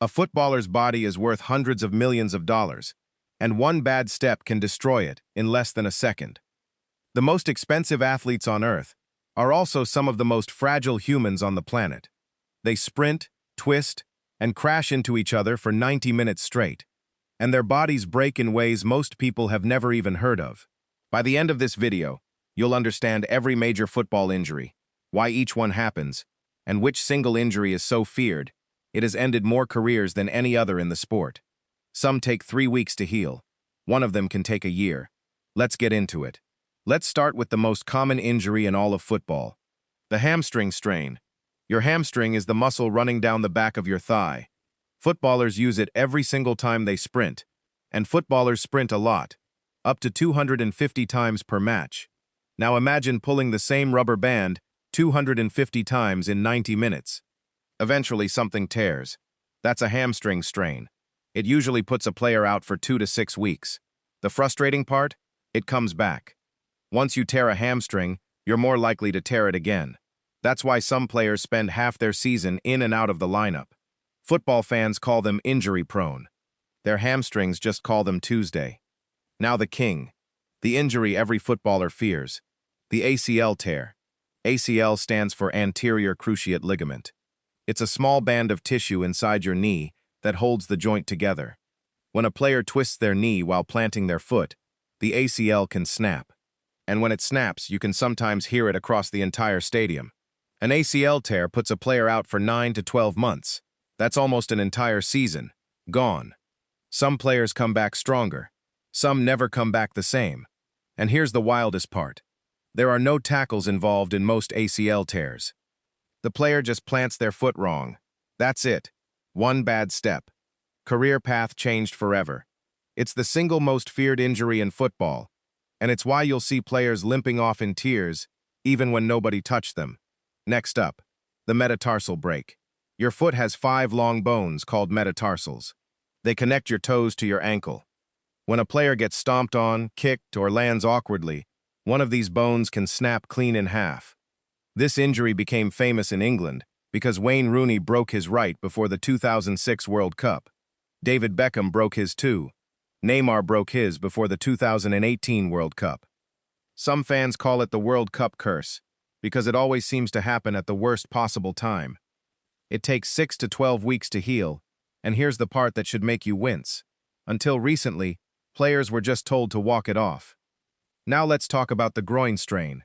A footballer's body is worth hundreds of millions of dollars, and one bad step can destroy it in less than a second. The most expensive athletes on Earth are also some of the most fragile humans on the planet. They sprint, twist, and crash into each other for 90 minutes straight, and their bodies break in ways most people have never even heard of. By the end of this video, you'll understand every major football injury, why each one happens, and which single injury is so feared it has ended more careers than any other in the sport. Some take 3 weeks to heal. One of them can take a year. Let's get into it. Let's start with the most common injury in all of football, the hamstring strain. Your hamstring is the muscle running down the back of your thigh. Footballers use it every single time they sprint, and footballers sprint a lot, up to 250 times per match. Now imagine pulling the same rubber band 250 times in 90 minutes. Eventually something tears. That's a hamstring strain. It usually puts a player out for 2 to 6 weeks. The frustrating part? It comes back. Once you tear a hamstring, you're more likely to tear it again. That's why some players spend half their season in and out of the lineup. Football fans call them injury-prone. Their hamstrings just call them Tuesday. Now the king, the injury every footballer fears, the ACL tear. ACL stands for anterior cruciate ligament. It's a small band of tissue inside your knee that holds the joint together. When a player twists their knee while planting their foot, the ACL can snap. And when it snaps, you can sometimes hear it across the entire stadium. An ACL tear puts a player out for 9 to 12 months. That's almost an entire season. Gone. Some players come back stronger. Some never come back the same. And here's the wildest part. There are no tackles involved in most ACL tears. The player just plants their foot wrong. That's it. One bad step. Career path changed forever. It's the single most feared injury in football, and it's why you'll see players limping off in tears, even when nobody touched them. Next up, the metatarsal break. Your foot has 5 long bones called metatarsals. They connect your toes to your ankle. When a player gets stomped on, kicked, or lands awkwardly, one of these bones can snap clean in half. This injury became famous in England because Wayne Rooney broke his right before the 2006 World Cup. David Beckham broke his too. Neymar broke his before the 2018 World Cup. Some fans call it the World Cup curse because it always seems to happen at the worst possible time. It takes 6 to 12 weeks to heal, and here's the part that should make you wince. Until recently, players were just told to walk it off. Now let's talk about the groin strain.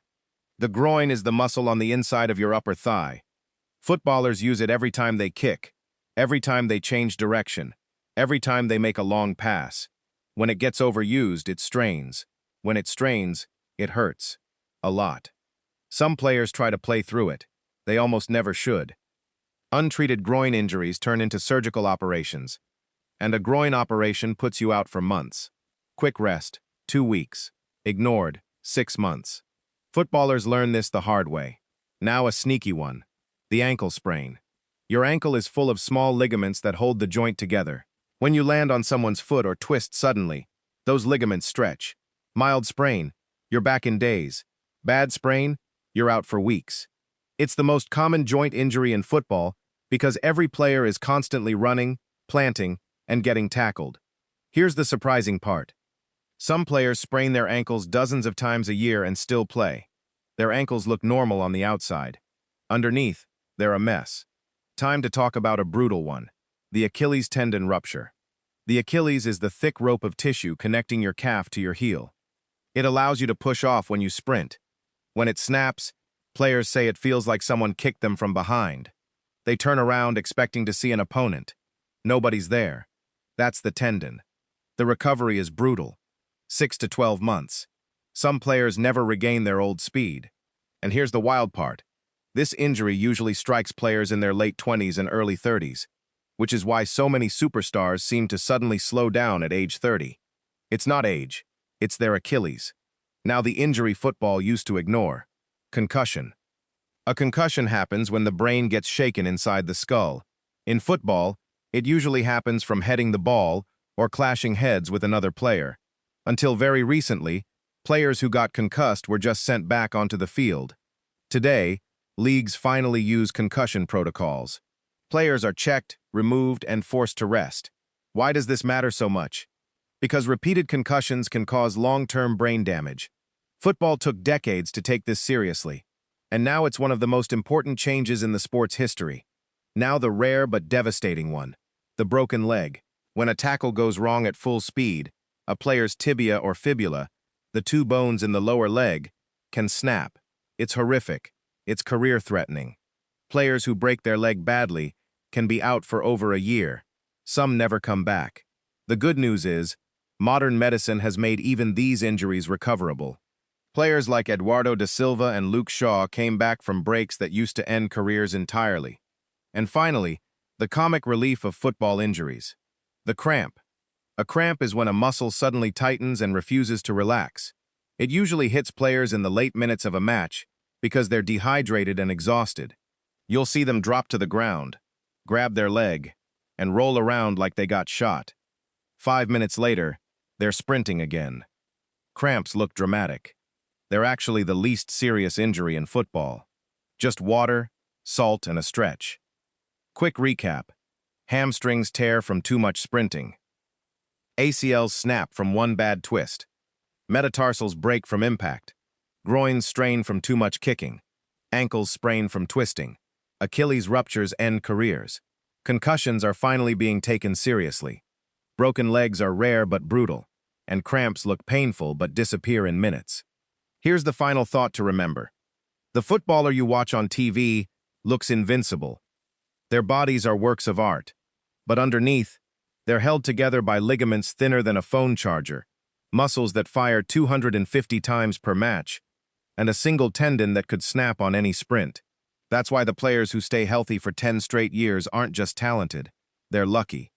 The groin is the muscle on the inside of your upper thigh. Footballers use it every time they kick, every time they change direction, every time they make a long pass. When it gets overused, it strains. When it strains, it hurts. A lot. Some players try to play through it. They almost never should. Untreated groin injuries turn into surgical operations, and a groin operation puts you out for months. Quick rest, 2 weeks. Ignored, 6 months. Footballers learn this the hard way. Now a sneaky one. The ankle sprain. Your ankle is full of small ligaments that hold the joint together. When you land on someone's foot or twist suddenly, those ligaments stretch. Mild sprain, you're back in days. Bad sprain, you're out for weeks. It's the most common joint injury in football because every player is constantly running, planting, and getting tackled. Here's the surprising part. Some players sprain their ankles dozens of times a year and still play. Their ankles look normal on the outside. Underneath, they're a mess. Time to talk about a brutal one, the Achilles tendon rupture. The Achilles is the thick rope of tissue connecting your calf to your heel. It allows you to push off when you sprint. When it snaps, players say it feels like someone kicked them from behind. They turn around expecting to see an opponent. Nobody's there. That's the tendon. The recovery is brutal. 6 to 12 months. Some players never regain their old speed. And here's the wild part. This injury usually strikes players in their late 20s and early 30s, which is why so many superstars seem to suddenly slow down at age 30. It's not age, it's their Achilles. Now the injury football used to ignore. Concussion. A concussion happens when the brain gets shaken inside the skull. In football, it usually happens from heading the ball or clashing heads with another player. Until very recently, players who got concussed were just sent back onto the field. Today, leagues finally use concussion protocols. Players are checked, removed, and forced to rest. Why does this matter so much? Because repeated concussions can cause long-term brain damage. Football took decades to take this seriously, and now it's one of the most important changes in the sport's history. Now the rare but devastating one, the broken leg. When a tackle goes wrong at full speed, a player's tibia or fibula, the two bones in the lower leg, can snap. It's horrific. It's career-threatening. Players who break their leg badly can be out for over a year. Some never come back. The good news is, modern medicine has made even these injuries recoverable. Players like Eduardo da Silva and Luke Shaw came back from breaks that used to end careers entirely. And finally, the comic relief of football injuries. The cramp. A cramp is when a muscle suddenly tightens and refuses to relax. It usually hits players in the late minutes of a match because they're dehydrated and exhausted. You'll see them drop to the ground, grab their leg, and roll around like they got shot. 5 minutes later, they're sprinting again. Cramps look dramatic. They're actually the least serious injury in football. Just water, salt, and a stretch. Quick recap. Hamstrings tear from too much sprinting. ACLs snap from one bad twist. Metatarsals break from impact. Groins strain from too much kicking. Ankles sprain from twisting. Achilles ruptures end careers. Concussions are finally being taken seriously. Broken legs are rare but brutal, and cramps look painful but disappear in minutes. Here's the final thought to remember. The footballer you watch on TV looks invincible. Their bodies are works of art, but underneath, they're held together by ligaments thinner than a phone charger, muscles that fire 250 times per match, and a single tendon that could snap on any sprint. That's why the players who stay healthy for 10 straight years aren't just talented, they're lucky.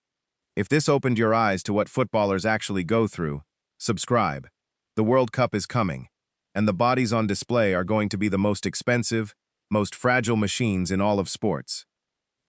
If this opened your eyes to what footballers actually go through, subscribe. The World Cup is coming, and the bodies on display are going to be the most expensive, most fragile machines in all of sports.